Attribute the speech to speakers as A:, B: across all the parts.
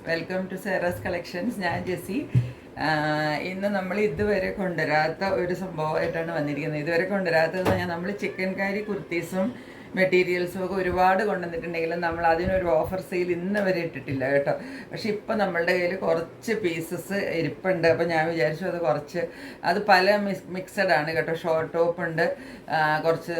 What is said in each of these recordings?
A: Welcome to സേറാസ് collections. ഞാൻ ജെസ്സി. ഇന്ന് നമ്മൾ ഇതുവരെ കൊണ്ടുവരാത്ത ഒരു സംഭവമായിട്ടാണ് വന്നിരിക്കുന്നത്. ഇതുവരെ കൊണ്ടുവരാത്തതെന്ന് പറഞ്ഞാൽ നമ്മൾ ചിക്കൻ കാരി കുർത്തീസും മെറ്റീരിയൽസും ഒക്കെ ഒരുപാട് കൊണ്ടുവന്നിട്ടുണ്ടെങ്കിലും നമ്മൾ അതിനൊരു ഓഫർ സെയിൽ ഇന്ന് വരെ ഇട്ടിട്ടില്ല കേട്ടോ. പക്ഷെ ഇപ്പം നമ്മളുടെ കയ്യിൽ കുറച്ച് പീസസ് ഇരിപ്പുണ്ട്. അപ്പോൾ ഞാൻ വിചാരിച്ചു അത് പല മിക്സഡ് ആണ് കേട്ടോ. ഷോർട്ട് ടോപ്പ് ഉണ്ട്, കുറച്ച്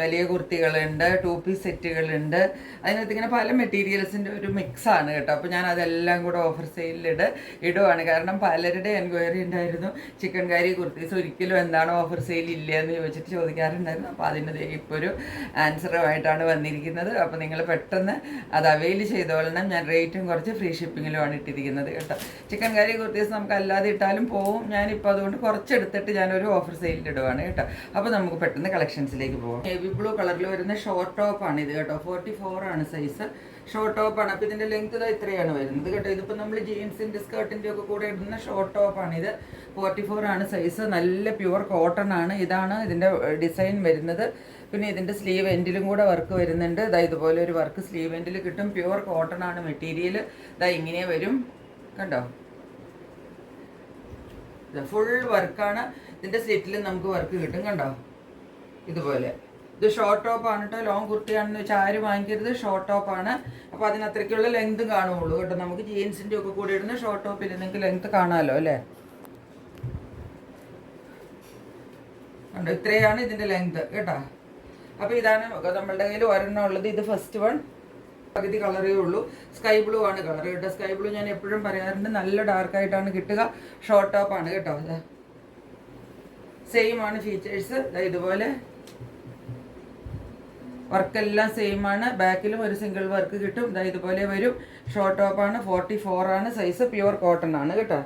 A: വലിയ കുർത്തികളുണ്ട്, 2 പീസ് സെറ്റുകളുണ്ട്. അതിനകത്ത് ഇങ്ങനെ പല മെറ്റീരിയൽസിൻ്റെ ഒരു മിക്സാണ് കേട്ടോ. അപ്പോൾ ഞാൻ അതെല്ലാം കൂടെ ഓഫർ സെയിലിൽ ഇടുവാണ്. കാരണം പലരുടെ എൻക്വയറി ഉണ്ടായിരുന്നു, ചിക്കൻ കാരി കുർത്തീസ് ഒരിക്കലും എന്താണ് ഓഫർ സെയിൽ ഇല്ല എന്ന് ചോദിച്ചിട്ട് ചോദിക്കാറുണ്ടായിരുന്നു. അപ്പോൾ അതിന് ഇപ്പോൾ ഒരു ആൻസറുമായിട്ടാണ് വന്നിരിക്കുന്നത്. അപ്പോൾ നിങ്ങൾ പെട്ടെന്ന് അത് അവൈൽ ചെയ്തോളണം. ഞാൻ റേറ്റും കുറച്ച് ഫ്രീ ഷിപ്പിങ്ങിലുമാണ് ഇട്ടിരിക്കുന്നത് കേട്ടോ. ചിക്കൻ കറി കുർത്തീസ് നമുക്ക് അല്ലാതെ ഇട്ടാലും പോവും. ഞാനിപ്പോൾ അതുകൊണ്ട് കുറച്ചെടുത്തിട്ട് ഞാനൊരു ഓഫർ സെയിലിൽ ഇടുവാണ് കേട്ടോ. അപ്പോൾ നമുക്ക് പെട്ടെന്ന് കളക്ഷൻസിലേക്ക് പോകാം. ഹെവി ബ്ലൂ കളറിൽ വരുന്ന ഷോർട്ട് ടോപ്പാണ് ഇത് കേട്ടോ. 44 ആണ് സൈസ്. ഷോർട്ട് ടോപ്പാണ്. അപ്പോൾ ഇതിൻ്റെ ലെങ്ത് ഇത്രയാണ് വരുന്നത് കേട്ടോ. ഇതിപ്പോൾ നമ്മൾ ജീൻസിൻ്റെ സ്കേർട്ടിൻ്റെ ഒക്കെ കൂടെ ഇടുന്ന ഷോർട്ട് ടോപ്പാണ് ഇത്. 44 ആണ് സൈസ്. നല്ല പ്യുവർ കോട്ടൺ ആണ്. ഇതാണ് ഇതിൻ്റെ ഡിസൈൻ വരുന്നത്. പിന്നെ ഇതിൻ്റെ സ്ലീവ് എൻഡിലും കൂടെ വർക്ക് വരുന്നുണ്ട്. ഇതുപോലെ ഒരു വർക്ക് സ്ലീവ് എൻഡിൽ കിട്ടും. പ്യുവർ കോട്ടൺ ആണ് മെറ്റീരിയൽ. ഇങ്ങനെ വരും കണ്ടോ. ഫുൾ വർക്കാണ്. ഇതിൻ്റെ സ്ലിറ്റിൽ നമുക്ക് വർക്ക് കിട്ടും കണ്ടോ. ഇതുപോലെ ഇത് ഷോർട്ട് ടോപ്പാണ് കേട്ടോ. ലോങ് കുർത്തിയാണെന്ന് വെച്ചാൽ ആരും വാങ്ങിക്കരുത്. ഷോർട്ട് ടോപ്പാണ്. അപ്പോൾ അതിനത്രയ്ക്കുള്ള ലെങ്ത് കാണുള്ളൂ കേട്ടോ. നമുക്ക് ജീൻസിൻ്റെ ഒക്കെ കൂടെ ഇടുന്ന ഷോർട്ട് ടോപ്പിൽ നിങ്ങൾക്ക് ലെങ്ത് കാണാമല്ലോ അല്ലേ. കണ്ടോ, ഇത്രയാണ് ഇതിൻ്റെ ലെങ്ത് കേട്ടോ. അപ്പോൾ ഇതാണ് നമ്മളുടെ കയ്യിൽ ഒരെണ്ണം ഉള്ളത്. ഇത് ഫസ്റ്റ് വൺ. പകുതി കളറേ ഉള്ളൂ. സ്കൈ ബ്ലൂ ആണ് കളർ കേട്ടോ. സ്കൈ ബ്ലൂ ഞാൻ എപ്പോഴും പറയാറുണ്ട്, നല്ല ഡാർക്കായിട്ടാണ് കിട്ടുക. ഷോർട്ട് ടോപ്പാണ് കേട്ടോ. സെയിം ആണ് ഫീച്ചേഴ്സ്. ഇതുപോലെ വർക്കെല്ലാം സെയിം ആണ്. ബാക്കിലും ഒരു സിംഗിൾ വർക്ക് കിട്ടും. ഇതുപോലെ വരും. ഷോർട്ട് ടോപ്പാണ്. 44 ആണ് സൈസ്. പ്യുവർ കോട്ടൺ ആണ് കേട്ടോ.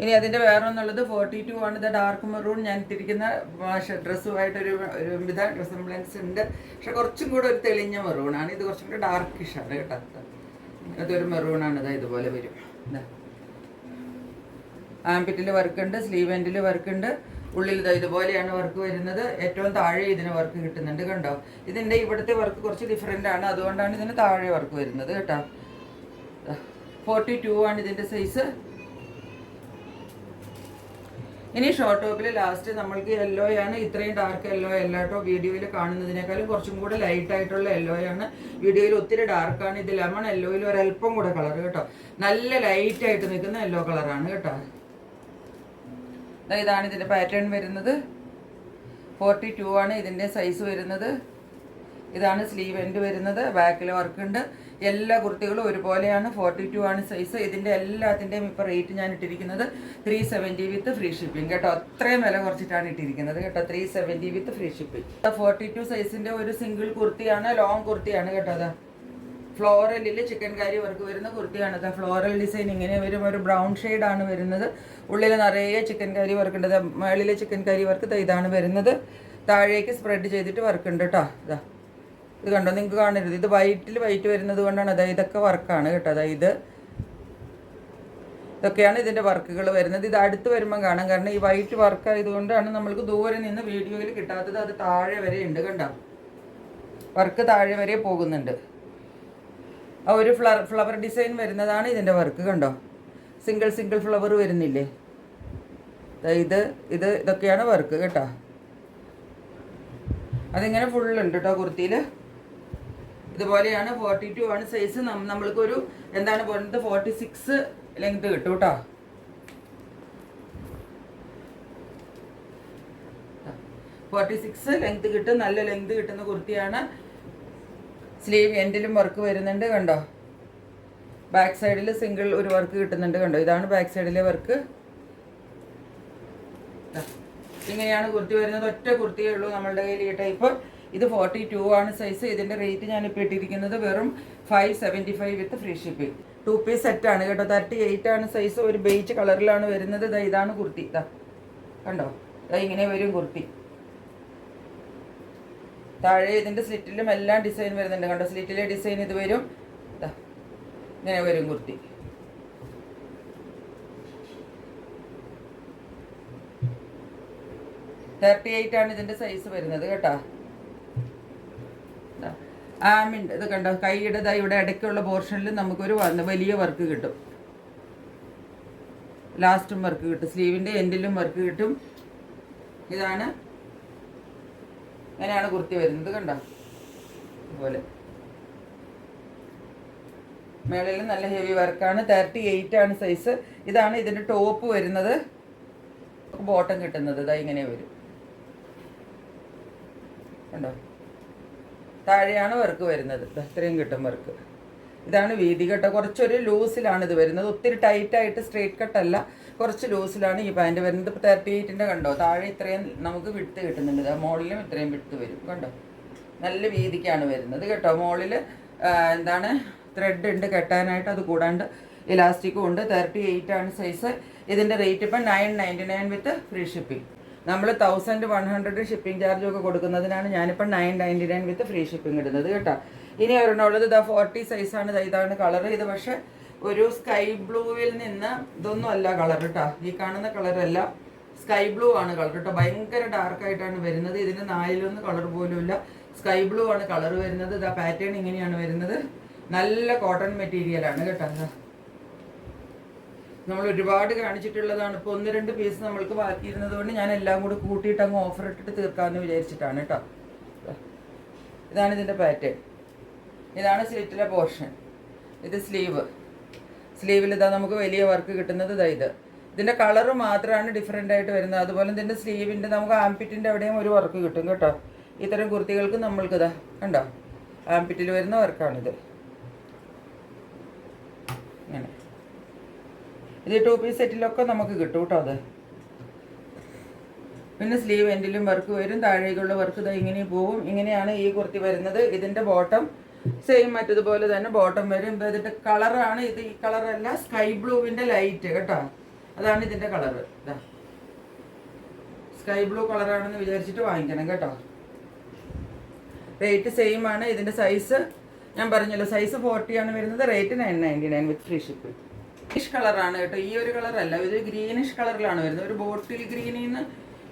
A: ഇനി അതിൻ്റെ വേറെ ഒന്നുള്ളത് 42 ആണ്. ഇത് ഡാർക്ക് മെറൂൺ. ഞാൻ ഇട്ടിരിക്കുന്ന ഡ്രസ്സുമായിട്ടൊരു വിധ റിസംബ്ലൻസ് ഉണ്ട്. പക്ഷെ കുറച്ചും കൂടെ ഒരു തെളിഞ്ഞ മെറൂണാണ്. ഇത് കുറച്ചും കൂടെ ഡാർക്കിഷാണ് കേട്ടോ. അതൊരു മെറൂണാണ്. ഇതുപോലെ വരും. ആംപിറ്റിൽ വർക്കുണ്ട്, സ്ലീവ് എൻഡിൽ വർക്കുണ്ട്, ഉള്ളിൽ ഇതുപോലെയാണ് വർക്ക് വരുന്നത്. ഏറ്റവും താഴെ ഇതിന് വർക്ക് കിട്ടുന്നുണ്ട് കണ്ടോ. ഇതിൻ്റെ ഇവിടുത്തെ വർക്ക് കുറച്ച് ഡിഫറെൻ്റ് ആണ്. അതുകൊണ്ടാണ് ഇതിന് താഴെ വർക്ക് വരുന്നത് കേട്ടോ. 42 ആണ് ഇതിൻ്റെ സൈസ്. ഇനി ഷോർട്ട് ടോപ്പിൽ ലാസ്റ്റ് നമ്മൾക്ക് യെല്ലോ ആണ്. ഇത്രയും ഡാർക്ക് യെല്ലോ അല്ല കേട്ടോ. വീഡിയോയിൽ കാണുന്നതിനേക്കാളും കുറച്ചും കൂടെ ലൈറ്റ് ആയിട്ടുള്ള യെല്ലോ ആണ്. വീഡിയോയിൽ ഒത്തിരി ഡാർക്കാണ്. ഇത് ലെമൺ യെല്ലോയിൽ ഒരല്പം കൂടെ കളർ കേട്ടോ. നല്ല ലൈറ്റ് ആയിട്ട് നിൽക്കുന്ന യെല്ലോ കളറാണ് കേട്ടോ. ഇതാണ് ഇതിൻ്റെ പാറ്റേൺ വരുന്നത്. 42 ആണ് ഇതിൻ്റെ സൈസ് വരുന്നത്. ഇതാണ് സ്ലീവ് എൻഡ് വരുന്നത്. ബാക്കിൽ വർക്കുണ്ട്. എല്ലാ കുർത്തികളും ഒരുപോലെയാണ്. 42 ആണ് സൈസ്. ഇതിൻ്റെ എല്ലാത്തിൻ്റെയും ഇപ്പോൾ റേറ്റ് ഞാൻ ഇട്ടിരിക്കുന്നത് 370 വിത്ത് ഫ്രീ ഷിപ്പിംഗ് കേട്ടോ. അത്രയും വില കുറച്ചിട്ടാണ് ഇട്ടിരിക്കുന്നത് കേട്ടോ. 370 വിത്ത് ഫ്രീ ഷിപ്പിംഗ്. 42 സൈസിൻ്റെ ഒരു സിംഗിൾ കുർത്തിയാണ്. ലോങ് കുർത്തിയാണ് കേട്ടോ. ഫ്ലോറലിൽ ചിക്കൻ കാരി വർക്ക് വരുന്ന കുർത്തിയാണ്. ഫ്ലോറൽ ഡിസൈൻ ഇങ്ങനെ വരും. ഒരു ബ്രൗൺ ഷെയ്ഡാണ് വരുന്നത്. ഉള്ളിൽ നിറയെ ചിക്കൻ കാരി വർക്ക് ഉണ്ട്. മേളിലെ ചിക്കൻ കാരി വർക്ക് ഇതാണ് വരുന്നത്. താഴേക്ക് സ്പ്രെഡ് ചെയ്തിട്ട് വർക്ക് ഉണ്ട് കേട്ടോ. ഇത് കണ്ടോ, നിങ്ങൾക്ക് കാണരുത്. ഇത് വൈറ്റിൽ വൈറ്റ് വരുന്നത് കൊണ്ടാണ്. ഇതൊക്കെ വർക്കാണ് കേട്ടോ. ഇതൊക്കെയാണ് ഇതിൻ്റെ വർക്കുകൾ വരുന്നത്. ഇത് അടുത്ത് വരുമ്പം കാണാം. കാരണം ഈ വൈറ്റ് വർക്ക് ആയതുകൊണ്ടാണ് നമ്മൾക്ക് ദൂരെ നിന്ന് വീഡിയോയിൽ കിട്ടാത്തത്. അത് താഴെ വരെ ഉണ്ട് കണ്ടോ. വർക്ക് താഴെ വരെ പോകുന്നുണ്ട്. ആ ഒരു ഫ്ലവർ ഡിസൈൻ വരുന്നതാണ് ഇതിൻ്റെ വർക്ക് കണ്ടോ. സിംഗിൾ ഫ്ലവർ വരുന്നില്ലേ. ഇതൊക്കെയാണ് വർക്ക് കേട്ടോ. അതിങ്ങനെ ഫുള്ളുണ്ട് കേട്ടോ കുർത്തിയിൽ. ഇതുപോലെയാണ്. 42 ആണ് സൈസ്. നമ്മൾക്കൊരു എന്താണ് പറയുന്നത് 46 ലെങ്ത് കിട്ടും കേട്ടോ. 46 ലെങ്ത് കിട്ടും. നല്ല ലെങ്ത് കിട്ടുന്ന കുർത്തിയാണ്. സ്ലീവ് എൻഡിലും വർക്ക് വരുന്നുണ്ട് കണ്ടോ. ബാക്ക് സൈഡിൽ സിംഗിൾ ഒരു വർക്ക് കിട്ടുന്നുണ്ട് കണ്ടോ. ഇതാണ് ബാക്ക് സൈഡിലെ വർക്ക്. ഇങ്ങനെയാണ് കുർത്തി വരുന്നത്. ഒറ്റ കുർത്തിയേ ഉള്ളൂ നമ്മളുടെ കയ്യിൽ ഈ ടൈപ്പ്. ഇത് 42 ആണ് സൈസ്. ഇതിൻ്റെ റേറ്റ് ഞാനിപ്പോൾ ഇട്ടിരിക്കുന്നത് വെറും 575 വിത്ത് ഫ്രീ ഷിപ്പിംഗ്. 2 പീസ് സെറ്റാണ് കേട്ടോ. 38 ആണ് സൈസ്. ഒരു ബേജ് കളറിലാണ് വരുന്നത്. ഇതാണ് കുർത്തി. കണ്ടോ. ഇങ്ങനെ വരും കുർത്തി. താഴെ ഇതിൻ്റെ സ്ലിറ്റിലും എല്ലാം ഡിസൈൻ വരുന്നുണ്ട് കണ്ടോ. സ്ലിറ്റിലെ ഡിസൈൻ ഇത് വരും. ഇങ്ങനെ വരും കുർത്തി. ആണ് ഇതിൻ്റെ സൈസ് വരുന്നത് കേട്ടോ. ആമിൻ്റെ ഇത് കണ്ടോ, കൈയുടെ ഇവിടെ ഇടയ്ക്കുള്ള പോർഷനിൽ നമുക്കൊരു വലിയ വർക്ക് കിട്ടും. ലാസ്റ്റും വർക്ക് കിട്ടും, സ്ലീവിൻ്റെ എൻഡിലും വർക്ക് കിട്ടും. ഇതാണ്, ഇങ്ങനെയാണ് കുർത്തി വരുന്നത് കണ്ടോ. അതുപോലെ മേളിൽ നല്ല ഹെവി വർക്കാണ്. 38 ആണ് സൈസ്. ഇതാണ് ഇതിൻ്റെ ടോപ്പ് വരുന്നത്. ബോട്ടം കിട്ടുന്നത് ഇതാ ഇങ്ങനെ വരും കണ്ടോ. താഴെയാണ് വർക്ക് വരുന്നത്. ഇത്രയും കിട്ടും വർക്ക്. ഇതാണ് വീതി കേട്ടോ. കുറച്ചൊരു ലൂസിലാണ് ഇത് വരുന്നത്. ഒത്തിരി ടൈറ്റായിട്ട് സ്ട്രെയിറ്റ് കട്ടല്ല, കുറച്ച് ലൂസിലാണ് ഈ പാൻറ്റ് വരുന്നത്. ഇപ്പോൾ 38ൻ്റെ കണ്ടോ, താഴെ ഇത്രയും നമുക്ക് വിട്ട് കിട്ടുന്നുണ്ട്. മോളിലും ഇത്രയും വിട്ട് വരും കണ്ടോ. നല്ല വീതിക്കാണ് വരുന്നത് കേട്ടോ. മോളിൽ എന്താണ് ത്രെഡ് ഉണ്ട് കെട്ടാനായിട്ട്. അത് കൂടാണ്ട് ഇലാസ്റ്റിക്കും ഉണ്ട്. 38 ആണ് സൈസ്. ഇതിൻ്റെ റേറ്റ് ഇപ്പം 999 വിത്ത് ഫ്രീ ഷിപ്പിംഗ്. നമ്മൾ 1100 ഷിപ്പിംഗ് ചാർജും ഒക്കെ കൊടുക്കുന്നതിനാണ് ഞാനിപ്പം 999 വിത്ത് ഫ്രീ ഷിപ്പിംഗ് ഇടുന്നത് കേട്ടോ. ഇനി ഒരെണ്ണമുള്ളത് ഇതാ 40 സൈസാണ്. ഇതാണ് കളർ. ഇത് പക്ഷേ ഒരു സ്കൈ ബ്ലൂവിൽ നിന്ന് ഇതൊന്നും അല്ല കളർ കേട്ടോ. ഈ കാണുന്ന കളറല്ല, സ്കൈ ബ്ലൂ ആണ് കളർ കേട്ടോ. ഭയങ്കര ഡാർക്കായിട്ടാണ് വരുന്നത്. ഇതിന് 4-1 കളർ പോലും ഇല്ല. സ്കൈ ബ്ലൂ ആണ് കളർ വരുന്നത്. ഇതാ പാറ്റേൺ ഇങ്ങനെയാണ് വരുന്നത്. നല്ല കോട്ടൺ മെറ്റീരിയലാണ് കേട്ടോ. നമ്മൾ ഒരുപാട് കാണിച്ചിട്ടുള്ളതാണ്. ഇപ്പോൾ 1-2 പീസ് നമ്മൾക്ക് ബാക്കിയിരുന്നത് കൊണ്ട് ഞാൻ എല്ലാം കൂടി കൂട്ടിയിട്ട് അങ്ങ് ഓഫർ ഇട്ടിട്ട് തീർക്കാമെന്ന് വിചാരിച്ചിട്ടാണ് കേട്ടോ. ഇതാണ് ഇതിൻ്റെ പാറ്റേൺ. ഇതാണ് സ്ലിറ്റിലെ പോർഷൻ. ഇത് സ്ലീവിൽ ഇതാ നമുക്ക് വലിയ വർക്ക് കിട്ടുന്നത് ഇതാ ഇത്. ഇതിൻ്റെ കളറ് മാത്രമാണ് ഡിഫറെൻ്റ് ആയിട്ട് വരുന്നത്. അതുപോലെ ഇതിൻ്റെ സ്ലീവിൻ്റെ നമുക്ക് ആംപിറ്റിൻ്റെ അവിടെയും ഒരു വർക്ക് കിട്ടും കേട്ടോ. ഇത്തരം കുർത്തികൾക്ക് നമ്മൾക്കിതാ കണ്ടോ, ആംപിറ്റിൽ വരുന്ന വർക്കാണിത്. ഇങ്ങനെ ഇത് 2 പീസ് സെറ്റിലൊക്കെ നമുക്ക് കിട്ടും കേട്ടോ. അത് പിന്നെ സ്ലീവ് എൻഡിലും വർക്ക് വരും. താഴേക്കുള്ള വർക്ക് ഇതാ ഇങ്ങനെ പോവും. ഇങ്ങനെയാണ് ഈ കുർത്തി വരുന്നത്. ഇതിൻ്റെ ബോട്ടം സെയിം മറ്റതുപോലെ തന്നെ ബോട്ടം വരും. ഇതിൻ്റെ കളറാണ് ഇത്. ഈ കളറല്ല, സ്കൈ ബ്ലൂവിൻ്റെ ലൈറ്റ് കേട്ടോ. അതാണ് ഇതിൻ്റെ കളറ്. ഇതാ സ്കൈ ബ്ലൂ കളറാണെന്ന് വിചാരിച്ചിട്ട് വാങ്ങിക്കണം കേട്ടോ. റേറ്റ് സെയിം ആണ്. ഇതിൻ്റെ സൈസ് ഞാൻ പറഞ്ഞല്ലോ, സൈസ് 40 ആണ് വരുന്നത്. റേറ്റ് 999 വിത്ത് ഫ്രീ ഷിപ്പിംഗ്. ഗ്രീനിഷ് കളറാണ് കേട്ടോ. ഈ ഒരു കളറല്ല, ഇത് ഗ്രീനിഷ് കളറിലാണ് വരുന്നത്. ഒരു ബോട്ടിൽ ഗ്രീനിൽ നിന്ന്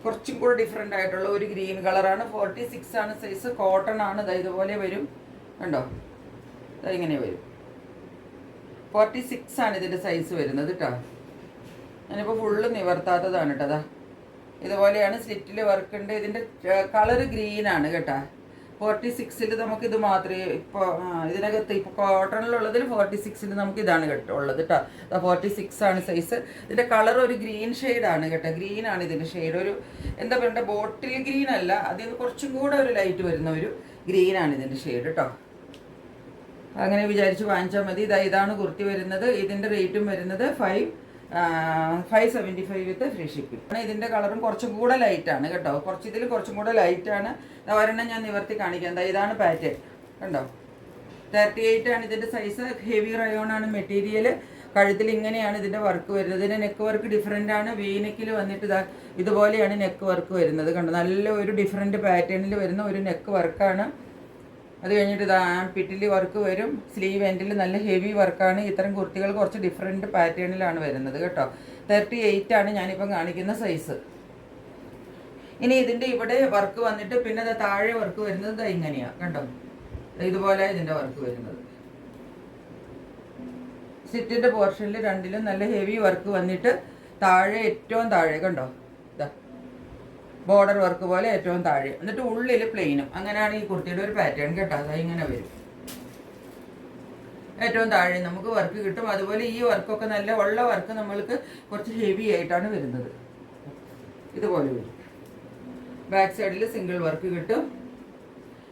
A: കുറച്ചും കൂടെ ഡിഫറെൻ്റ് ആയിട്ടുള്ള ഒരു ഗ്രീൻ കളറാണ്. 46 ആണ് സൈസ്. കോട്ടൺ ആണ്. ഇതുപോലെ വരും കണ്ടോ. ഇങ്ങനെ വരും. 46 ആണ് ഇതിൻ്റെ സൈസ് വരുന്നത് കേട്ടോ. ഞാനിപ്പോൾ ഫുള്ള് നിവർത്താത്തതാണ് കേട്ടോ. അതാ ഇതുപോലെയാണ് സ്ലിറ്റിൽ വർക്ക് ഉണ്ട്. ഇതിൻ്റെ കളറ് ഗ്രീനാണ് കേട്ടോ. 46-ൽ നമുക്കിത് മാത്രമേ ഇപ്പോൾ ഇതിനകത്ത് ഇപ്പോൾ കോട്ടണിലുള്ളതിൽ 46-ൽ നമുക്ക് ഇതാണ് കേട്ടോ ഉള്ളത് കേട്ടോ. 46 ആണ് സൈസ്. ഇതിൻ്റെ കളർ ഒരു ഗ്രീൻ ഷെയ്ഡാണ് കേട്ടോ. ഗ്രീനാണ് ഇതിൻ്റെ ഷെയ്ഡ്. ഒരു എന്താ പറയണ്ടേ, ബോട്ടിൽ ഗ്രീൻ അല്ല, അതിൽ കുറച്ചും കൂടെ ഒരു ലൈറ്റ് വരുന്ന ഒരു ഗ്രീനാണ് ഇതിൻ്റെ ഷെയ്ഡ് കേട്ടോ. അങ്ങനെ വിചാരിച്ച് വാങ്ങിച്ചാൽ മതി. ഇതാണ് കുർത്തി വരുന്നത്. ഇതിൻ്റെ റേറ്റും വരുന്നത് 575 വിത്ത് ഫ്രീ ഷിപ്പിംഗ്. ഇതിൻ്റെ കളറും കുറച്ചും കൂടെ ലൈറ്റാണ് കേട്ടോ. ഇതിൽ കുറച്ചും കൂടെ ലൈറ്റാണ്. ഒരെണ്ണം ഞാൻ നിവർത്തി കാണിക്കാം. ഇതാണ് പാറ്റേൺ കണ്ടോ. 38 ആണ് ഇതിൻ്റെ സൈസ്. ഹെവി റയോൺ ആണ് മെറ്റീരിയൽ. കഴുത്തിൽ ഇങ്ങനെയാണ് ഇതിൻ്റെ വർക്ക് വരുന്നത്. ഇതിൻ്റെ നെക്ക് വർക്ക് ഡിഫറെൻ്റ് ആണ്. വീനെക്കിൽ വന്നിട്ട് ഇതുപോലെയാണ് നെക്ക് വർക്ക് വരുന്നത് കണ്ടോ. നല്ല ഒരു ഡിഫറെൻറ്റ് പാറ്റേണിൽ വരുന്ന ഒരു നെക്ക് വർക്കാണ്. അത് കഴിഞ്ഞിട്ട് പിറ്റിൽ വർക്ക് വരും. സ്ലീവ് എൻഡിൽ നല്ല ഹെവി വർക്കാണ്. ഇത്തരം കുർത്തികൾ കുറച്ച് ഡിഫറെൻറ്റ് പാറ്റേണിലാണ് വരുന്നത് കേട്ടോ. 38 ആണ് ഞാനിപ്പം കാണിക്കുന്ന സൈസ്. ഇനി ഇതിൻ്റെ ഇവിടെ വർക്ക് വന്നിട്ട് പിന്നെ താഴെ വർക്ക് വരുന്നത് ഇങ്ങനെയാണ് കണ്ടോ. ഇതുപോലെ ഇതിൻ്റെ വർക്ക് വരുന്നത്. സ്ലിറ്റിൻ്റെ പോർഷനിൽ രണ്ടിലും നല്ല ഹെവി വർക്ക് വന്നിട്ട് താഴെ ഏറ്റവും താഴെ കണ്ടോ ബോർഡർ വർക്ക് പോലെ ഏറ്റവും താഴെ, എന്നിട്ട് ഉള്ളിൽ പ്ലെയിനും. അങ്ങനെയാണ് ഈ കുർത്തിയുടെ ഒരു പാറ്റേൺ കേട്ടോ. ഇങ്ങനെ വരും. ഏറ്റവും താഴെ നമുക്ക് വർക്ക് കിട്ടും. അതുപോലെ ഈ വർക്കൊക്കെ നല്ല ഉള്ള വർക്ക് നമ്മൾക്ക് കുറച്ച് ഹെവി ആയിട്ടാണ് വരുന്നത്. ഇതുപോലെ വരും. ബാക്ക് സൈഡിൽ സിംഗിൾ വർക്ക് കിട്ടും.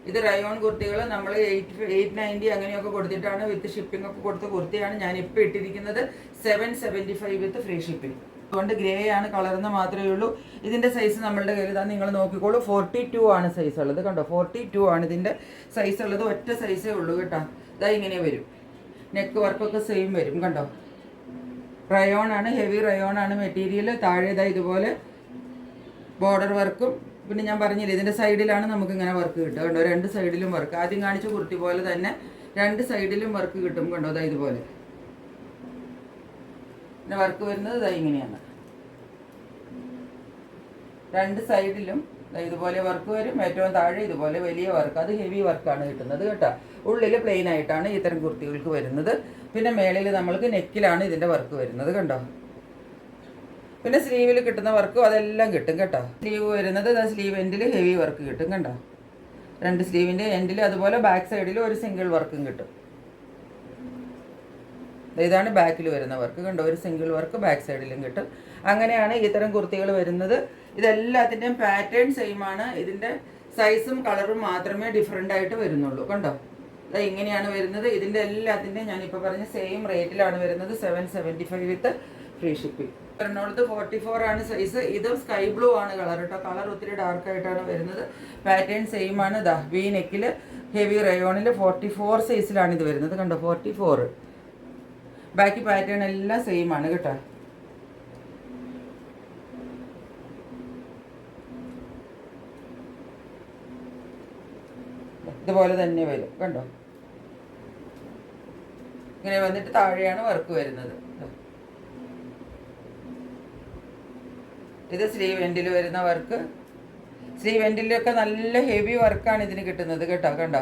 A: ഇത് റയോൺ കുർത്തികൾ നമ്മൾ 890 അങ്ങനെയൊക്കെ കൊടുത്തിട്ടാണ് വിത്ത് ഷിപ്പിംഗ് ഒക്കെ കൊടുത്ത കുർത്തിയാണ് ഞാനിപ്പോൾ ഇട്ടിരിക്കുന്നത്. 775 വിത്ത് ഫ്രീ ഷിപ്പിംഗ്. അതുകൊണ്ട് ഗ്രേ ആണ് കളർന്ന് മാത്രമേ ഉള്ളൂ. ഇതിൻ്റെ സൈസ് നമ്മളുടെ കയ്യിൽ നിങ്ങൾ നോക്കിക്കോളൂ. 42 ആണ് സൈസ് ഉള്ളത് കണ്ടോ. 42 ആണ് ഇതിൻ്റെ സൈസ് ഉള്ളത്. ഒറ്റ സൈസേ ഉള്ളൂ കേട്ടോ. ഇങ്ങനെ വരും. നെക്ക് വർക്കൊക്കെ സെയിം വരും കണ്ടോ. റയോൺ ആണ്, ഹെവി റയോൺ ആണ് മെറ്റീരിയൽ. താഴെ ഇതുപോലെ ബോർഡർ വർക്കും. പിന്നെ ഞാൻ പറഞ്ഞില്ലേ ഇതിൻ്റെ സൈഡിലാണ് നമുക്ക് ഇങ്ങനെ വർക്ക് കിട്ടുക കണ്ടോ. 2 സൈഡിലും വർക്ക്. ആദ്യം കാണിച്ച കുർത്തി പോലെ തന്നെ 2 സൈഡിലും വർക്ക് കിട്ടും കണ്ടോ. ഇതുപോലെ പിന്നെ വർക്ക് വരുന്നത് ഇങ്ങനെയാണ്. 2 സൈഡിലും ഇതുപോലെ വർക്ക് വരും. ഏറ്റവും താഴെ ഇതുപോലെ വലിയ വർക്ക്. അത് ഹെവി വർക്കാണ് കിട്ടുന്നത് കേട്ടോ. ഉള്ളിൽ പ്ലെയിൻ ആയിട്ടാണ് ഇത്തരം കുർത്തികൾക്ക് വരുന്നത്. പിന്നെ മേളിൽ നമ്മൾക്ക് നെക്കിലാണ് ഇതിൻ്റെ വർക്ക് വരുന്നത് കണ്ടോ. പിന്നെ സ്ലീവിൽ കിട്ടുന്ന വർക്കും അതെല്ലാം കിട്ടും കേട്ടോ. സ്ലീവ് വരുന്നത് സ്ലീവ് എൻഡിൽ ഹെവി വർക്ക് കിട്ടും കണ്ടോ. 2 സ്ലീവിൻ്റെ എൻഡിൽ അതുപോലെ ബാക്ക് സൈഡിൽ ഒരു സിംഗിൾ വർക്കും കിട്ടും. ഇതാണ് ബാക്കിൽ വരുന്ന വർക്ക് കണ്ടോ. ഒരു സിംഗിൾ വർക്ക് ബാക്ക് സൈഡിലും കിട്ടും. അങ്ങനെയാണ് ഇത്തരം കുർത്തികൾ വരുന്നത്. ഇതെല്ലാത്തിൻ്റെയും പാറ്റേൺ സെയിം ആണ്. ഇതിൻ്റെ സൈസും കളറും മാത്രമേ ഡിഫറെൻ്റ് ആയിട്ട് വരുന്നുള്ളൂ കണ്ടോ. ഇങ്ങനെയാണ് വരുന്നത്. ഇതിൻ്റെ എല്ലാത്തിൻ്റെയും ഞാനിപ്പോൾ പറഞ്ഞ സെയിം റേറ്റിലാണ് വരുന്നത്. 775 വിത്ത് ഫ്രീ ഷിപ്പിംഗ്. എറണാകുളത്ത് 44 ആണ് സൈസ്. ഇത് സ്കൈ ബ്ലൂ ആണ് കളർ കേട്ടോ. കളർ ഒത്തിരി ഡാർക്ക് ആയിട്ടാണ് വരുന്നത്. പാറ്റേൺ സെയിം ആണ്. വി നെക്കിൽ ഹെവി റയോണിൽ 44 സൈസിലാണ് ഇത് വരുന്നത് കണ്ടോ. 44. ബാക്കി പാറ്റേൺ എല്ലാം സെയിം ആണ് കേട്ടോ. ഇതുപോലെ തന്നെ വരും കണ്ടോ. ഇങ്ങനെ വന്നിട്ട് താഴെയാണ് വർക്ക് വരുന്നത്. ഇത് സ്ലീവ് എൻഡിൽ വരുന്ന വർക്ക്. സ്ലീവ് എൻഡിലൊക്കെ നല്ല ഹെവി വർക്കാണ് ഇതിന് കിട്ടുന്നത് കേട്ടോ. കണ്ടോ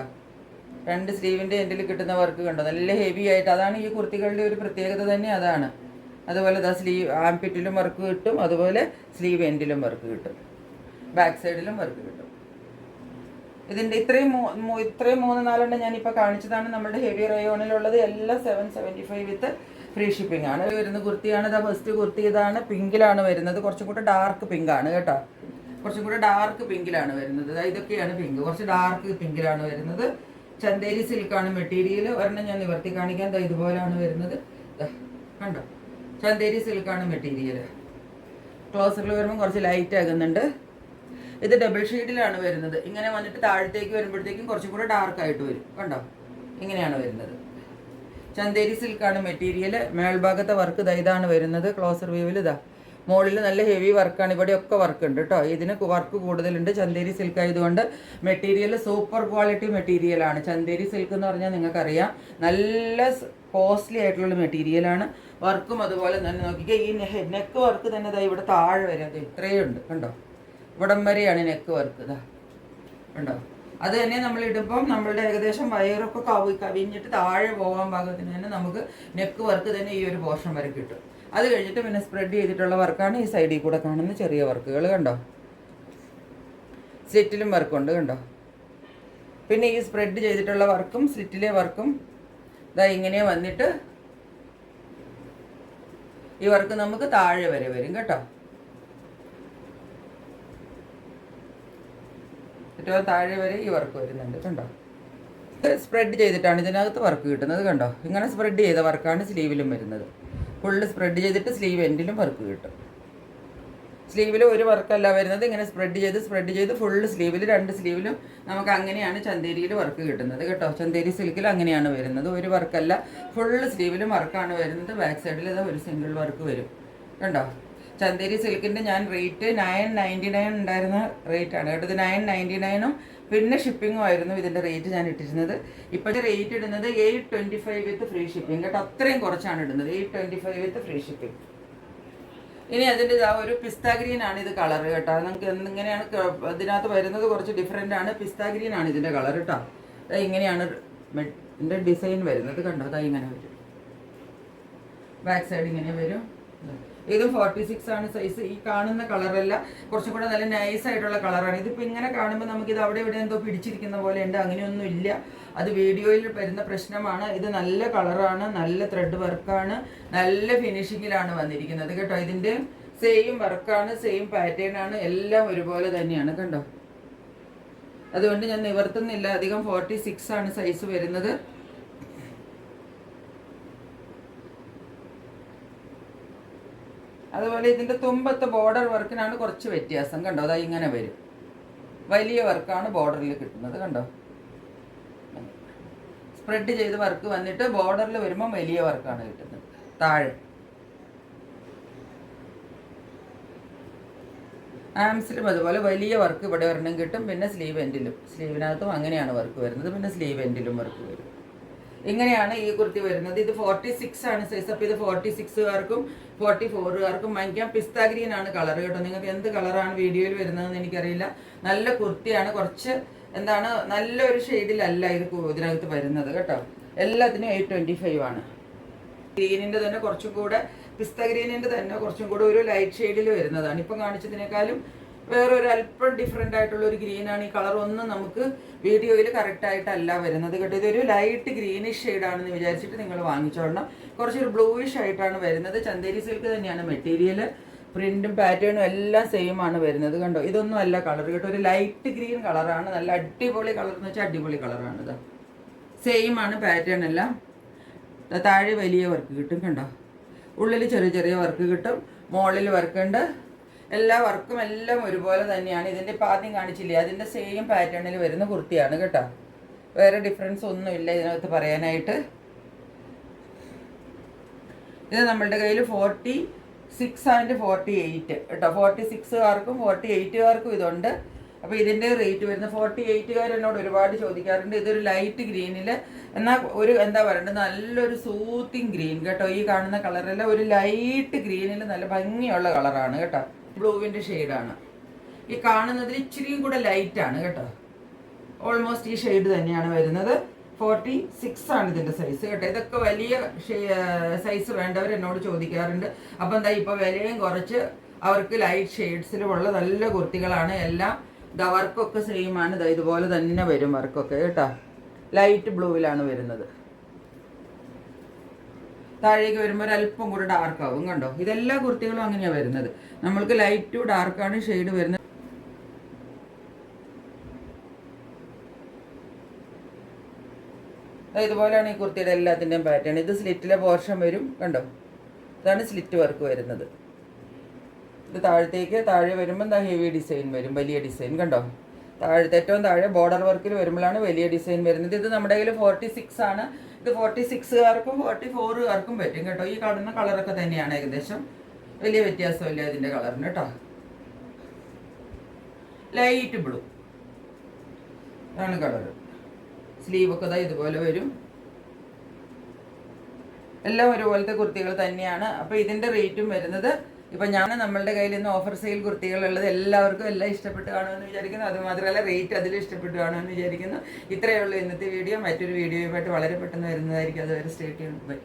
A: 2 സ്ലീവിൻ്റെ എൻഡിൽ കിട്ടുന്ന വർക്ക് കണ്ടോ. നല്ല ഹെവി ആയിട്ട്. അതാണ് ഈ കുർത്തികളുടെ ഒരു പ്രത്യേകത തന്നെ അതാണ്. അതുപോലെ സ്ലീവ് ആംപിറ്റിലും വർക്ക് കിട്ടും. അതുപോലെ സ്ലീവ് എൻഡിലും വർക്ക് കിട്ടും. ബാക്ക് സൈഡിലും വർക്ക് കിട്ടും. ഇതിൻ്റെ ഇത്രയും 3-4 ഞാനിപ്പോൾ കാണിച്ചതാണ് നമ്മുടെ ഹെവി റയോണിലുള്ളത്. എല്ലാം 775 വിത്ത് ഫ്രീ ഷിപ്പിംഗ് ആണ് വരുന്ന കുർത്തിയാണ്. ഫസ്റ്റ് കുർത്തി ഇതാണ്. പിങ്കിലാണ് വരുന്നത്. കുറച്ചും കൂടെ ഡാർക്ക് പിങ്ക് ആണ് കേട്ടോ. കുറച്ചും കൂടെ ഡാർക്ക് പിങ്കിലാണ് വരുന്നത്. ഇതൊക്കെയാണ് പിങ്ക്. കുറച്ച് ഡാർക്ക് പിങ്കിലാണ് വരുന്നത്. ചന്തേരി സിൽക്കാണ് മെറ്റീരിയൽ. ഒരെണ്ണം ഞാൻ നിവർത്തി കാണിക്കാൻ. ഇതുപോലെയാണ് വരുന്നത് കണ്ടോ. ചന്തേരി സിൽക്കാണ് മെറ്റീരിയൽ. ക്ലോസറിൽ വരുമ്പോൾ കുറച്ച് ലൈറ്റ് ആകുന്നുണ്ട്. ഇത് ഡബിൾ ഷെയ്ഡിലാണ് വരുന്നത്. ഇങ്ങനെ വന്നിട്ട് താഴത്തേക്ക് വരുമ്പോഴത്തേക്കും കുറച്ചും കൂടെ ഡാർക്കായിട്ട് വരും കണ്ടോ. ഇങ്ങനെയാണ് വരുന്നത്. ചന്തേരി സിൽക്കാണ് മെറ്റീരിയൽ. മേൽഭാഗത്തെ വർക്ക് ഇതാണ് വരുന്നത്. ക്ലോസർ വ്യൂവിൽ മുകളിൽ നല്ല ഹെവി വർക്കാണ്. ഇവിടെയൊക്കെ വർക്ക് ഉണ്ട് കേട്ടോ. ഇതിന് വർക്ക് കൂടുതലുണ്ട്. ചന്തേരി സിൽക്ക് ആയതുകൊണ്ട് മെറ്റീരിയൽ സൂപ്പർ ക്വാളിറ്റി മെറ്റീരിയലാണ്. ചന്തേരി സിൽക്ക് എന്ന് പറഞ്ഞാൽ നിങ്ങൾക്കറിയാം നല്ല കോസ്റ്റ്ലി ആയിട്ടുള്ള മെറ്റീരിയലാണ്. വർക്കും അതുപോലെ തന്നെ നോക്കിക്കുക. ഈ നെക്ക് വർക്ക് തന്നെ ഇവിടെ താഴെ വരെ ഇത്രയും ഉണ്ട് കണ്ടോ. ഇവിടം വരെയാണ് നെക്ക് വർക്ക് കണ്ടോ. അത് തന്നെ നമ്മൾ ഇടുമ്പം നമ്മളുടെ ഏകദേശം വയറൊക്കെ കവിഞ്ഞിട്ട് താഴെ പോകാൻ പാകത്തിന് തന്നെ നമുക്ക് നെക്ക് വർക്ക് തന്നെ ഈ ഒരു പോർഷൻ വരെ കിട്ടും. അത് കഴിഞ്ഞിട്ട് പിന്നെ സ്പ്രെഡ് ചെയ്തിട്ടുള്ള വർക്കാണ് ഈ സൈഡിൽ കൂടെ കാണുന്ന ചെറിയ വർക്കുകൾ കണ്ടോ. സ്ലിറ്റിലും വർക്കുണ്ട് കണ്ടോ. പിന്നെ ഈ സ്പ്രെഡ് ചെയ്തിട്ടുള്ള വർക്കും സ്ലിറ്റിലെ വർക്കും ഇങ്ങനെ വന്നിട്ട് ഈ വർക്ക് നമുക്ക് താഴെ വരെ വരും കേട്ടോ. ഏറ്റവും താഴെ വരെ ഈ വർക്ക് വരുന്നുണ്ട് കണ്ടോ. സ്പ്രെഡ് ചെയ്തിട്ടാണ് ഇതിനകത്ത് വർക്ക് കിട്ടുന്നത് കണ്ടോ. ഇങ്ങനെ സ്പ്രെഡ് ചെയ്ത വർക്കാണ് സ്ലീവിലും വരുന്നത്. ഫുള്ള് സ്പ്രെഡ് ചെയ്തിട്ട് സ്ലീവ് എൻഡിലും വർക്ക് കിട്ടും. സ്ലീവിൽ ഒരു വർക്കല്ല വരുന്നത്. ഇങ്ങനെ സ്പ്രെഡ് ചെയ്ത് ഫുള്ള് സ്ലീവിൽ 2 സ്ലീവിലും നമുക്ക് അങ്ങനെയാണ് ചന്തേരിയിൽ വർക്ക് കിട്ടുന്നത് കേട്ടോ. ചന്തേരി സിൽക്കിൽ അങ്ങനെയാണ് വരുന്നത്. ഒരു വർക്കല്ല, ഫുള്ള് സ്ലീവിലും വർക്കാണ് വരുന്നത്. ബാക്ക് സൈഡിൽ ഒരു സിംഗിൾ വർക്ക് വരും കണ്ടോ. ചന്തേരി സിൽക്കിൻ്റെ ഞാൻ റേറ്റ് 999 ഉണ്ടായിരുന്ന റേറ്റാണ് കേട്ടോ. ഇത് 999 പിന്നെ ഷിപ്പിങ്ങും ആയിരുന്നു ഇതിൻ്റെ റേറ്റ് ഞാൻ ഇട്ടിരുന്നത്. ഇപ്പോഴത്തെ റേറ്റ് ഇടുന്നത് 825 വിത്ത് ഫ്രീ ഷിപ്പിംഗ് കേട്ടോ. അത്രയും കുറച്ചാണ് ഇടുന്നത്. 825 വിത്ത് ഫ്രീ ഷിപ്പിംഗ്. ഇനി അതിൻ്റെ ഒരു പിസ്ത ഗ്രീൻ ആണ് ഇത് കളർ കേട്ടോ. നമുക്ക് ഇങ്ങനെയാണ് ഇതിനകത്ത് വരുന്നത്. കുറച്ച് ഡിഫറെൻ്റ് ആണ്. പിസ്ത ഗ്രീൻ ആണ് ഇതിൻ്റെ കളർ കേട്ടോ. ഇങ്ങനെയാണ് ഇതിൻ്റെ ഡിസൈൻ വരുന്നത് കണ്ടോ. ഇങ്ങനെ വരും. ബാക്ക് സൈഡ് ഇങ്ങനെ വരും. ഇത് 46 ആണ് സൈസ്. ഈ കാണുന്ന കളറല്ല, കുറച്ചും കൂടെ നല്ല നൈസ് ആയിട്ടുള്ള കളറാണ്. ഇതിപ്പോൾ ഇങ്ങനെ കാണുമ്പോൾ നമുക്കിത് അവിടെ ഇവിടെ എന്തോ പിടിച്ചിരിക്കുന്ന പോലെ ഉണ്ട്. അങ്ങനെയൊന്നും ഇല്ല. അത് വീഡിയോയിൽ വരുന്ന പ്രശ്നമാണ്. ഇത് നല്ല കളറാണ്, നല്ല ത്രെഡ് വർക്കാണ്, നല്ല ഫിനിഷിങ്ങിലാണ് വന്നിരിക്കുന്നത് കേട്ടോ. ഇതിൻ്റെ സെയിം വർക്കാണ്, സെയിം പാറ്റേൺ ആണ്, എല്ലാം ഒരുപോലെ തന്നെയാണ് കണ്ടോ. അതുകൊണ്ട് ഞാൻ നിവർത്തുന്നില്ല. അധികം 46 ആണ് സൈസ് വരുന്നത്. അതുപോലെ ഇതിൻ്റെ തുമ്പത്തെ ബോർഡർ വർക്കിനാണ് കുറച്ച് വ്യത്യാസം കണ്ടോ. ഇങ്ങനെ വരും. വലിയ വർക്കാണ് ബോർഡറിൽ കിട്ടുന്നത് കണ്ടോ. സ്പ്രെഡ് ചെയ്ത് വർക്ക് വന്നിട്ട് ബോർഡറിൽ വരുമ്പോൾ വലിയ വർക്കാണ് കിട്ടുന്നത്. താഴെ ആംസിലും അതുപോലെ വലിയ വർക്ക് ഇവിടെ ഒരെണ്ണം കിട്ടും. പിന്നെ സ്ലീവ് എൻഡിലും, സ്ലീവിനകത്തും അങ്ങനെയാണ് വർക്ക് വരുന്നത്. പിന്നെ സ്ലീവ് എൻഡിലും വർക്ക് വരും. ഇങ്ങനെയാണ് ഈ കുർത്തി വരുന്നത്. ഇത് 46 ആണ് സൈസ്. അപ്പോൾ ഇത് 46കാർക്കും 44കാർക്കും വാങ്ങിക്കാം. പിസ്ത ഗ്രീൻ ആണ് കളർ കേട്ടോ. നിങ്ങൾക്ക് എന്ത് കളറാണ് വീഡിയോയിൽ വരുന്നതെന്ന് എനിക്കറിയില്ല. നല്ല കുർത്തിയാണ്. കുറച്ച് എന്താണ് നല്ലൊരു ഷെയ്ഡിലല്ല ഇത് ഇതിനകത്ത് വരുന്നത് കേട്ടോ. എല്ലാത്തിനും 825 ആണ്. ഗ്രീനിൻ്റെ തന്നെ കുറച്ചും കൂടെ പിസ്ത ഗ്രീനിൻ്റെ തന്നെ കുറച്ചും കൂടെ ഒരു ലൈറ്റ് ഷെയ്ഡിൽ വരുന്നതാണ്. ഇപ്പം കാണിച്ചതിനേക്കാളും വേറൊരു അല്പം ഡിഫറെൻ്റ് ആയിട്ടുള്ള ഒരു ഗ്രീനാണ്. ഈ കളർ ഒന്നും നമുക്ക് വീഡിയോയിൽ കറക്റ്റായിട്ടല്ല വരുന്നത് കേട്ടോ. ഇതൊരു ലൈറ്റ് ഗ്രീനിഷ് ഷെയ്ഡാണെന്ന് വിചാരിച്ചിട്ട് നിങ്ങൾ വാങ്ങിച്ചോളണം. കുറച്ചൊരു ബ്ലൂയിഷ് ആയിട്ടാണ് വരുന്നത്. ചന്ദേരി സിൽക്ക് തന്നെയാണ് മെറ്റീരിയൽ. പ്രിൻറ്റും പാറ്റേണും എല്ലാം സെയിം ആണ് വരുന്നത് കണ്ടോ. ഇതൊന്നും അല്ല കളർ കേട്ടോ, ഒരു ലൈറ്റ് ഗ്രീൻ കളറാണ്. നല്ല അടിപൊളി കളർ എന്ന് വെച്ചാൽ അടിപൊളി കളറാണ്. ഇത് സെയിം ആണ് പാറ്റേൺ എല്ലാം. താഴെ വലിയ വർക്ക് കിട്ടും കണ്ടോ, ഉള്ളിൽ ചെറിയ ചെറിയ വർക്ക് കിട്ടും, മുകളിൽ വർക്കുണ്ട്. എല്ലാ വർക്കും എല്ലാം ഒരുപോലെ തന്നെയാണ്. ഇതിൻ്റെ ഇപ്പം ആദ്യം കാണിച്ചില്ലേ, അതിൻ്റെ സെയിം പാറ്റേണിൽ വരുന്ന കുർത്തിയാണ് കേട്ടോ. വേറെ ഡിഫറൻസ് ഒന്നുമില്ല ഇതിനകത്ത് പറയാനായിട്ട്. ഇത് നമ്മളുടെ കയ്യിൽ 46 ആൻഡ് 48 കേട്ടോ. 46കാർക്കും 48കാർക്കും ഇതുണ്ട്. അപ്പോൾ ഇതിൻ്റെ റേറ്റ് വരുന്നത് 48കാർ എന്നോട് ഒരുപാട് ചോദിക്കാറുണ്ട്. ഇതൊരു ലൈറ്റ് ഗ്രീനിൽ, എന്നാൽ ഒരു എന്താ പറയണ്ടത്, നല്ലൊരു സൂത്തിങ് ഗ്രീൻ കേട്ടോ. ഈ കാണുന്ന കളറെല്ലാം ഒരു ലൈറ്റ് ഗ്രീനിൽ നല്ല ഭംഗിയുള്ള കളറാണ് കേട്ടോ. ബ്ലൂവിൻ്റെ ഷെയ്ഡാണ്. ഈ കാണുന്നതിൽ ഇച്ചിരിയും കൂടെ ലൈറ്റാണ് കേട്ടോ. ഓൾമോസ്റ്റ് ഈ ഷെയ്ഡ് തന്നെയാണ് വരുന്നത്. 46 ആണ് ഇതിൻ്റെ സൈസ് കേട്ടോ. ഇതൊക്കെ വലിയ സൈസ് വേണ്ടവർ എന്നോട് ചോദിക്കാറുണ്ട്. അപ്പം എന്താ ഇപ്പോൾ വിലയും കുറച്ച് അവർക്ക് ലൈറ്റ് ഷെയ്ഡ്സിലുമുള്ള നല്ല കുർത്തികളാണ് എല്ലാം. വർക്കൊക്കെ സെയിം ആണ്. ഇതുപോലെ തന്നെ വരും വർക്കൊക്കെ കേട്ടോ. ലൈറ്റ് ബ്ലൂവിലാണ് വരുന്നത്. താഴേക്ക് വരുമ്പോൾ ഒരല്പം കൂടെ ഡാർക്ക് ആവും കണ്ടോ. ഇതെല്ലാ കുർത്തികളും അങ്ങനെയാണ് വരുന്നത്. നമ്മൾക്ക് ലൈറ്റ് ടു ഡാർക്കാണ് ഷെയ്ഡ് വരുന്നത്. ഇതുപോലെയാണ് ഈ കുർത്തിയുടെ എല്ലാത്തിൻ്റെയും പാറ്റേൺ. ഇത് സ്ലിറ്റിലെ പോർഷൻ വരും കണ്ടോ. ഇതാണ് സ്ലിറ്റ് വർക്ക് വരുന്നത്. ഇത് താഴെ വരുമ്പോൾ എന്താ ഹെവി ഡിസൈൻ വരും, വലിയ ഡിസൈൻ കണ്ടോ. ഏറ്റവും താഴെ ബോർഡർ വർക്കിൽ വരുമ്പോഴാണ് വലിയ ഡിസൈൻ വരുന്നത്. ഇത് നമ്മുടെ കയ്യിൽ 46 ആണ്. ഇത് 46കാർക്കും 44കാർക്കും പറ്റും കേട്ടോ. ഈ കാണുന്ന കളറൊക്കെ തന്നെയാണ് ഏകദേശം, വലിയ വ്യത്യാസമില്ല ഇതിൻ്റെ കളറിന് കേട്ടോ. ലൈറ്റ് ബ്ലൂ ആണ് കളർ. സ്ലീവൊക്കെ ഇതാ ഇതുപോലെ വരും. എല്ലാം ഒരുപോലത്തെ കുർത്തികൾ തന്നെയാണ്. അപ്പോൾ ഇതിൻ്റെ റേറ്റും വരുന്നത്, ഇപ്പം നമ്മളുടെ കയ്യിൽ ഇന്ന് ഓഫർ സെയിൽ കുർത്തികളുള്ളത് എല്ലാവർക്കും എല്ലാം ഇഷ്ടപ്പെട്ട് കാണുമെന്ന് വിചാരിക്കുന്നു. അതുമാത്രമല്ല റേറ്റ് അതിൽ ഇഷ്ടപ്പെട്ട് കാണുമെന്ന് വിചാരിക്കുന്നു. ഇത്രയേ ഉള്ളൂ ഇന്നത്തെ വീഡിയോ. മറ്റൊരു വീഡിയോയുമായിട്ട് വളരെ പെട്ടെന്ന് വരുന്നതായിരിക്കും. അതുവരെ സ്റ്റേ ട്യൂൺഡ്. ബൈ.